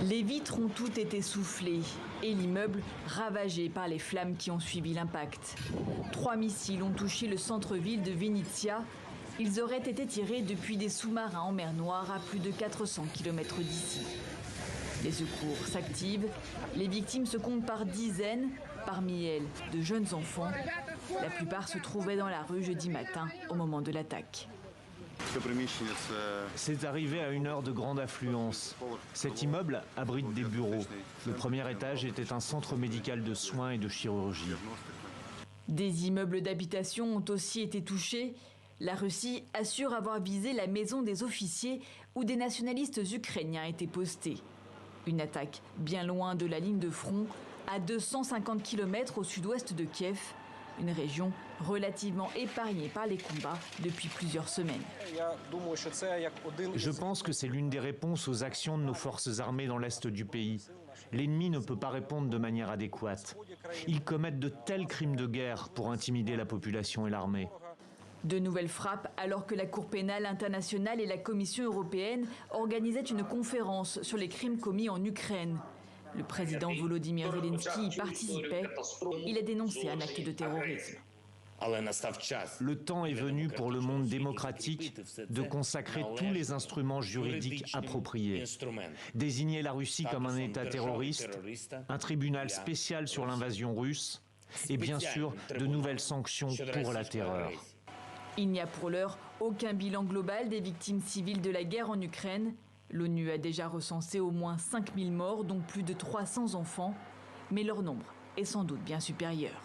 Les vitres ont toutes été soufflées et l'immeuble ravagé par les flammes qui ont suivi l'impact. 3 missiles ont touché le centre-ville de Venezia. Ils auraient été tirés depuis des sous-marins en mer Noire à plus de 400 km d'ici. Les secours s'activent, les victimes se comptent par dizaines, parmi elles de jeunes enfants. La plupart se trouvaient dans la rue jeudi matin au moment de l'attaque. C'est arrivé à une heure de grande affluence. Cet immeuble abrite des bureaux. Le premier étage était un centre médical de soins et de chirurgie. Des immeubles d'habitation ont aussi été touchés. La Russie assure avoir visé la maison des officiers où des nationalistes ukrainiens étaient postés. Une attaque bien loin de la ligne de front, à 250 km au sud-ouest de Kiev, une région relativement épargnée par les combats depuis plusieurs semaines. Je pense que c'est l'une des réponses aux actions de nos forces armées dans l'est du pays. L'ennemi ne peut pas répondre de manière adéquate. Ils commettent de tels crimes de guerre pour intimider la population et l'armée. De nouvelles frappes alors que la Cour pénale internationale et la Commission européenne organisaient une conférence sur les crimes commis en Ukraine. Le président Volodymyr Zelensky y participait. Il a dénoncé un acte de terrorisme. Le temps est venu pour le monde démocratique de consacrer tous les instruments juridiques appropriés. Désigner la Russie comme un État terroriste, un tribunal spécial sur l'invasion russe et bien sûr de nouvelles sanctions pour la terreur. Il n'y a pour l'heure aucun bilan global des victimes civiles de la guerre en Ukraine. L'ONU a déjà recensé au moins 5000 morts, dont plus de 300 enfants. Mais leur nombre est sans doute bien supérieur.